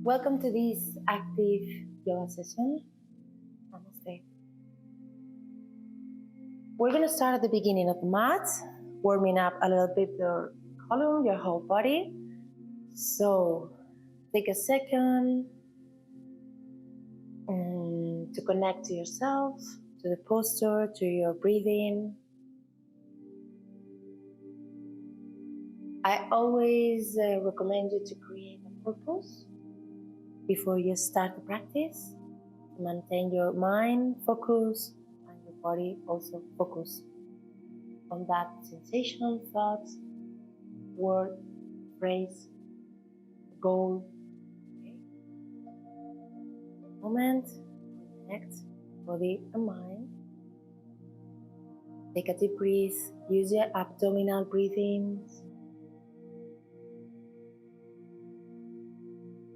Welcome to this active yoga session. Namaste. We're going to start at the beginning of the mat, warming up a little bit your column, your whole body. So take a second to connect to yourself, to the posture, to your breathing. I always recommend you to create a purpose before you start the practice. Maintain your mind focused and your body also focused on that sensation, thought, word, phrase, goal. Okay. Moment, connect body and mind. Take a deep breath. Use your abdominal breathing.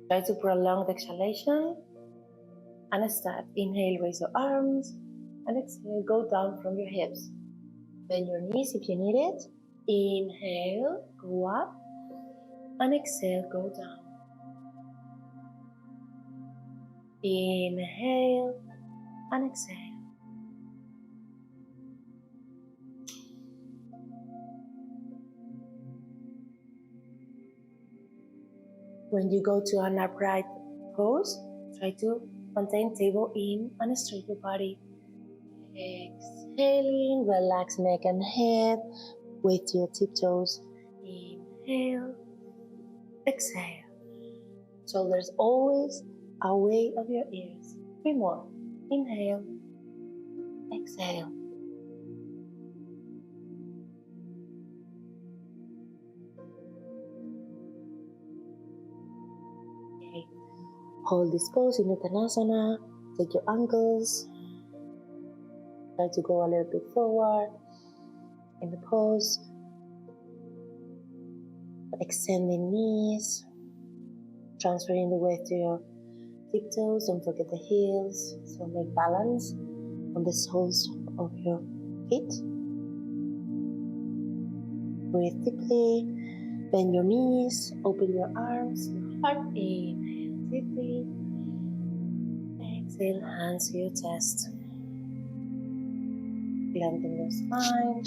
Try to prolong the exhalation and start. Inhale, raise your arms, and exhale, go down from your hips. Bend your knees if you need it. Inhale, go up, and exhale, go down. Inhale and exhale. When you go to an upright pose, try to maintain table in and straight your body. Exhaling, relax neck and head with your tiptoes. Inhale, exhale. Shoulders always away of your ears. 3 more. Inhale, exhale. Okay. Hold this pose in Uttanasana. Take your ankles. Try to go a little bit forward in the pose. Extending knees. Transferring the weight to your tiptoes. Don't forget the heels. So make balance on the soles of your feet. Breathe deeply. Bend your knees. Open your arms. Your heart. Inhale deeply. Exhale, hands to your chest. Lengthen your spine.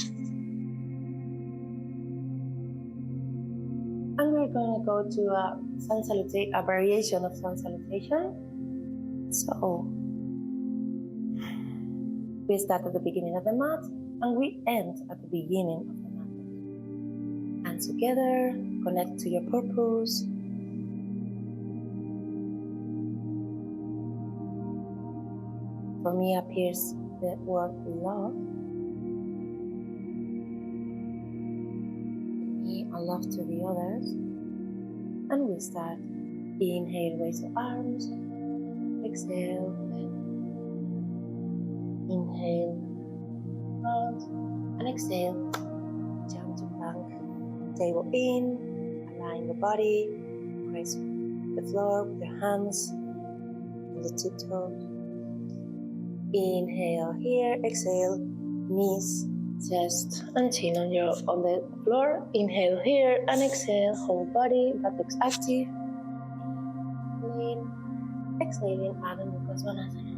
And we're going to go to a sun salutation, a variation of sun salutation. So we start at the beginning of the mat and we end at the beginning of the mat. Hands together, connect to your purpose. For me appears the word love. And love to the others. And we start. Inhale, raise your arms. Exhale. Inhale, round. And exhale. Jump to plank. Table in. Align your body. Press the floor with your hands. On the tiptoes. Inhale here. Exhale. Knees. Chest and chin on the floor. Inhale here and exhale. Whole body, buttocks active. Inhaling, exhaling, Adho Mukha Svanasana.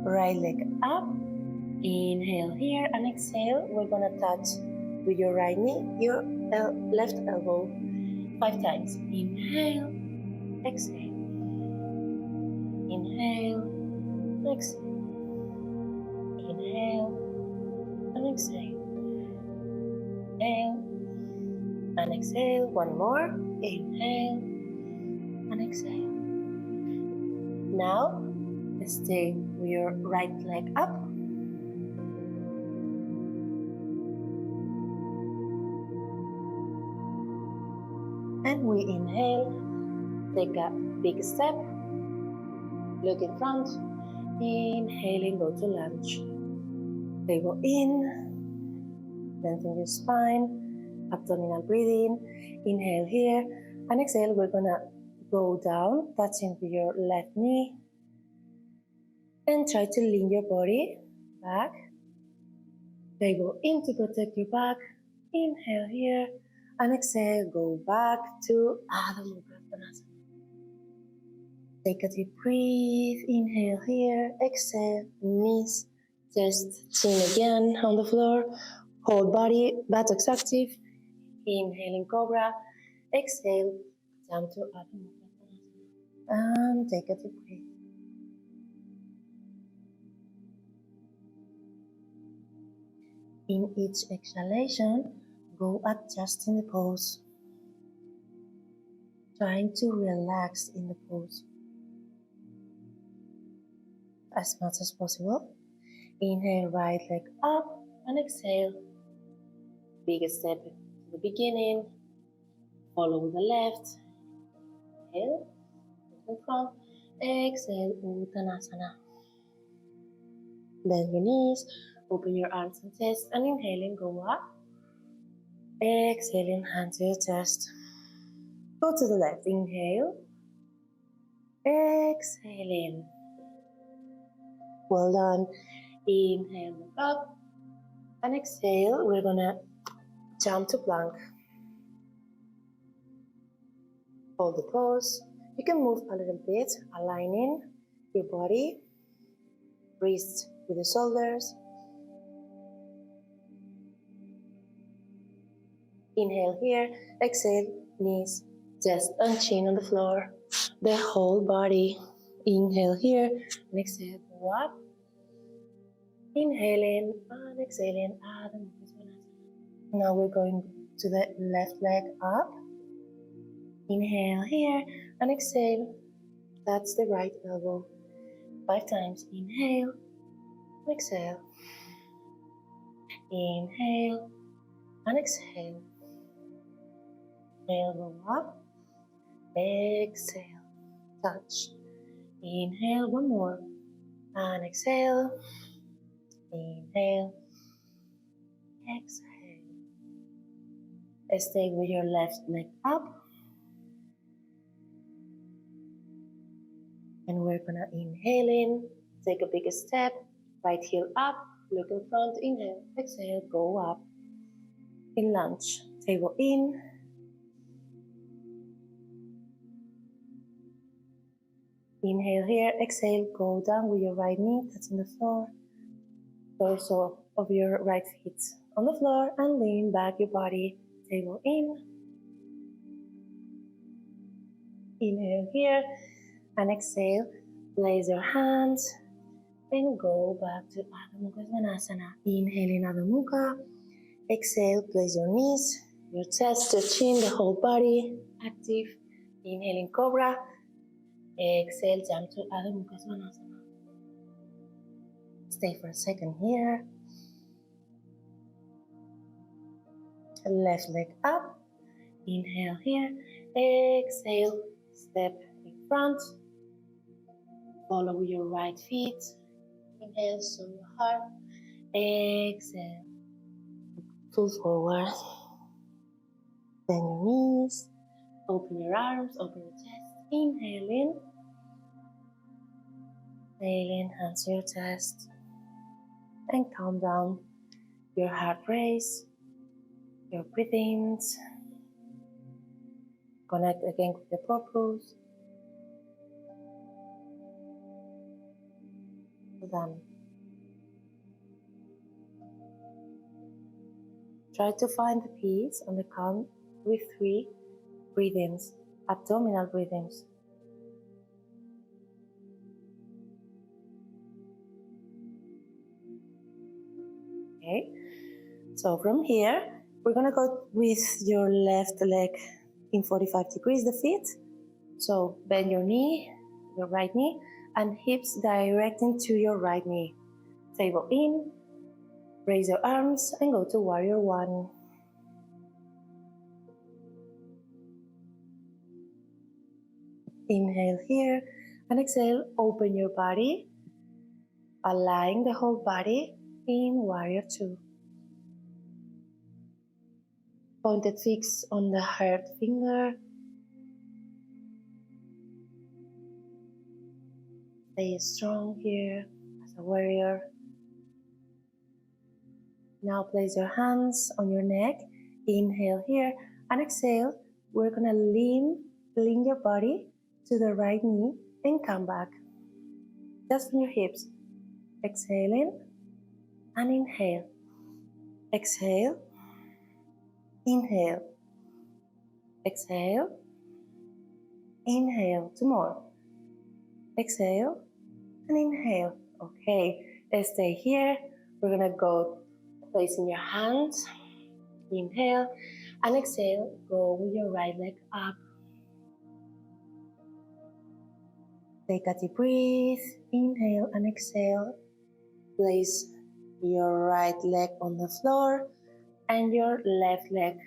Right leg up. Inhale here and exhale. We're gonna touch with your right knee your left elbow 5 times. Inhale, exhale. Inhale, exhale. Inhale and exhale. Inhale and exhale. One more. Inhale and exhale. Now, stay with your right leg up. And we inhale. Take a big step. Look in front. Inhaling, go to lunge. Table in. Lengthen your spine. Abdominal breathing. Inhale here. And exhale, we're gonna go down, touching with your left knee. And try to lean your body back. Table in to protect your back. Inhale here, and exhale, go back to Adho Mukha Svanasana. Take a deep breath, inhale here, exhale, knees, chest, chin again on the floor, whole body, buttocks active, inhaling Cobra, exhale, jump to Adho Mukha Svanasana, and take a deep breath. In each exhalation, go adjusting the pose, trying to relax in the pose as much as possible. Inhale, right leg up, and exhale. Big step to the beginning. Follow the left. Inhale, look in front. Exhale, Uttanasana. Bend your knees, open your arms and chest, and inhaling, go up. Exhaling, hand to your chest. Go to the left. Inhale. Exhaling. Well done. Inhale, look up. And exhale, we're gonna jump to plank. Hold the pose. You can move a little bit, aligning your body, wrists with the shoulders. Inhale here, exhale, knees, chest and chin on the floor. The whole body. Inhale here, and exhale, go up. Inhaling and exhaling. Now we're going to the left leg up. Inhale here and exhale. That's the right elbow. 5 times. Inhale and exhale. Inhale and exhale. Inhale, go up. Exhale. Touch. Inhale, one more. And exhale. Inhale. Exhale. Stay with your left leg up. And we're gonna inhale in, take a big step, right heel up, look in front, inhale, exhale, go up. In lunge, table in. Inhale here, exhale, go down with your right knee touching the floor. Torso of your right feet on the floor and lean back your body, table in. Inhale here and exhale, place your hands and go back to Adho Mukha Svanasana. Inhale in Adho Mukha, exhale, place your knees, your chest, your chin, the whole body active. Inhaling Cobra, exhale, jump to Adho Mukha Svanasana. Stay for a second here. Left leg up, inhale here, exhale, step in front. Follow your right feet. Inhale, show your heart. Exhale. Pull forward. Bend your knees. Open your arms, open your chest. Inhale in. Exhale in, hands to your chest. And calm down your heart race, your breathings. Connect again with the purpose. Done. Try to find the peace on the count with 3 breathings, abdominal breathings. Okay, so from here, we're gonna go with your left leg in 45 degrees, the feet. So bend your knee, your right knee, and hips directing to your right knee. Table in, raise your arms and go to warrior 1. Inhale here and exhale, open your body, align the whole body in warrior 2. Pointed fix on the third finger. Stay strong here as a warrior. Now place your hands on your neck Inhale here and exhale. We're gonna lean your body to the right knee and come back. Just on your hips. Exhaling and inhale. Exhale. Inhale. Exhale. Inhale. Two more. Exhale and inhale. Okay, stay here. We're gonna go placing your hands. Inhale and exhale. Go with your right leg up. Take a deep breath. Inhale and exhale. Place your right leg on the floor and your left leg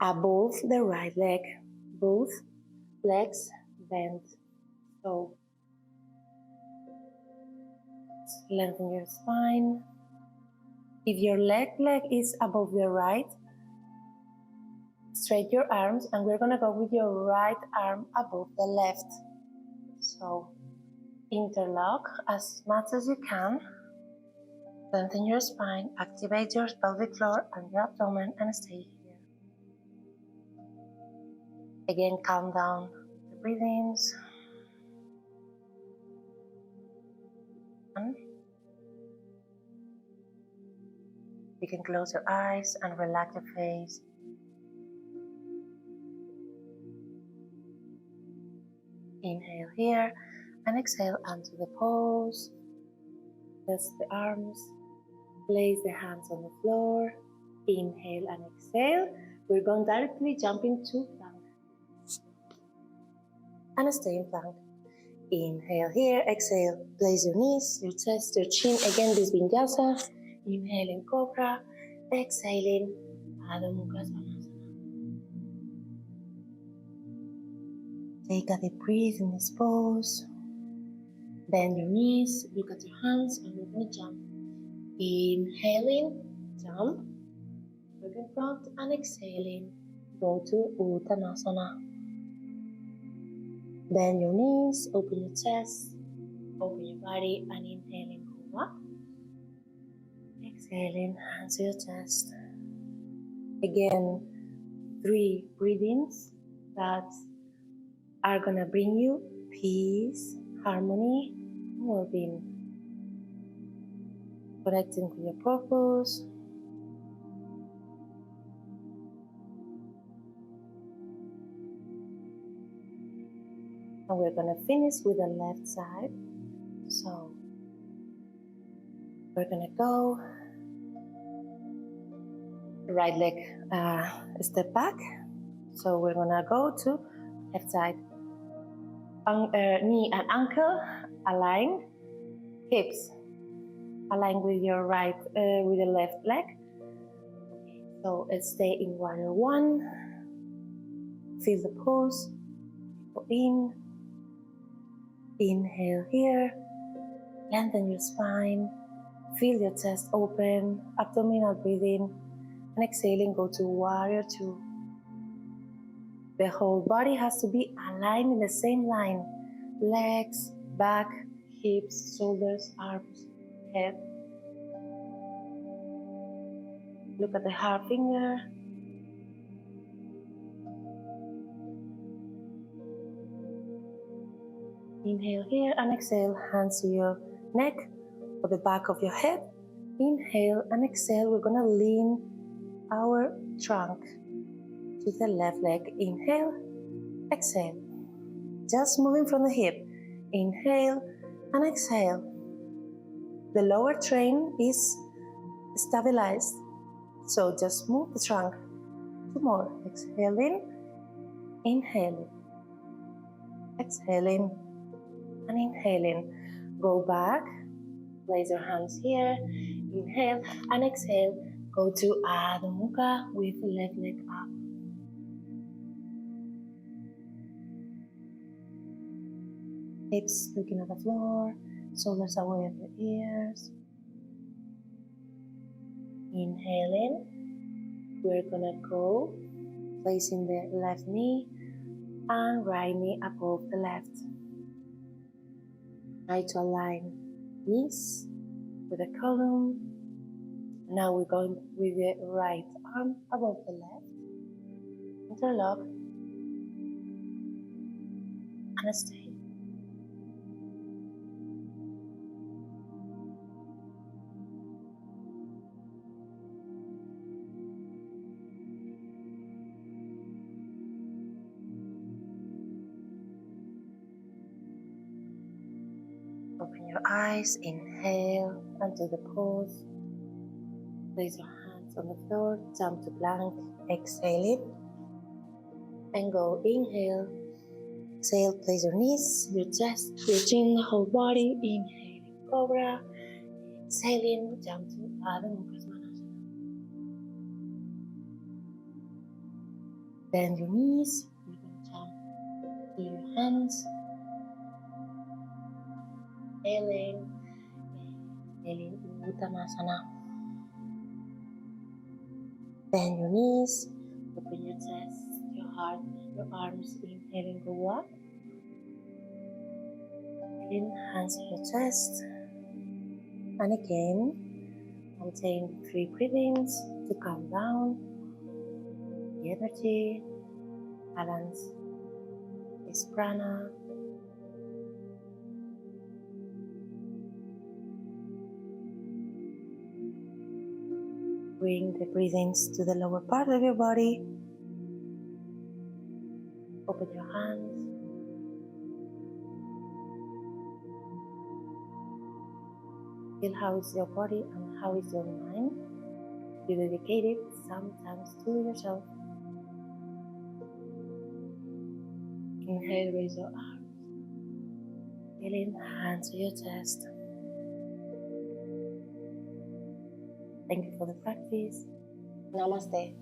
above the right leg. Both legs bent. So lengthen your spine. If your left leg is above the right, straighten your arms and we're gonna go with your right arm above the left. So interlock as much as you can. Lengthen your spine, activate your pelvic floor and your abdomen and stay here. Again, calm down the breathings. You can close your eyes and relax your face. Inhale here and exhale onto the pose. Press the arms. Place the hands on the floor. Inhale and exhale. We're going directly jump into plank. And stay in plank. Inhale here, exhale. Place your knees, your chest, your chin. Again, this vinyasa. Inhaling cobra. Exhaling Adho Mukha Svanasana. Take a deep breath in this pose. Bend your knees, look at your hands, and we're going to jump. Inhaling, jump, look in front, and exhaling, go to Uttanasana. Bend your knees, open your chest, open your body, and inhaling, Cobra. Exhaling, hands to your chest. Again, 3 breathings that are going to bring you peace, harmony, and well-being. Connecting to your purpose. And we're going to finish with the left side. So we're going to go right leg step back. So we're going to go to left side. Knee and ankle align. Hips align with your right, with the left leg. So stay in warrior 1. Feel the pose. Go in. Inhale here. Lengthen your spine. Feel your chest open. Abdominal breathing. And exhaling, go to warrior 2. The whole body has to be aligned in the same line. Legs, back, hips, shoulders, arms, head. Look at the heart finger. Inhale here and exhale, hands to your neck or the back of your head. Inhale and exhale, we're gonna lean our trunk to the left leg. Inhale, exhale. Just moving from the hip. Inhale and exhale. The lower train is stabilized. So just move the trunk. 2 more. Exhaling, inhaling, exhaling, and inhaling. Go back. Place your hands here. Inhale and exhale. Go to Adho Mukha with the left leg up. Hips looking at the floor. Shoulders away from the ears. Inhaling, we're gonna go placing the left knee and right knee above the left. Try to align knees with the column. Now we're going with the right arm above the left. Interlock and stay. Open your eyes, inhale, and do the pause. Place your hands on the floor, jump to plank, exhale it, and go inhale, exhale, place your knees, your chest, your chin, the whole body, inhaling cobra, exhaling, jump to Adho Mukha Svanasana. Bend your knees, you're going to jump to your hands, inhaling, Uttanasana. Bend your knees, open your chest, your heart, your arms, inhaling, go up. In, hands on your chest. And again, maintain 3 breathings to calm down the energy, balance this prana. Bring the breathings to the lower part of your body. Open your hands. Feel how is your body and how is your mind. You dedicate it sometimes to yourself. Inhale, raise your arms. Feeling hands to your chest. Thank you for the practice. Namaste.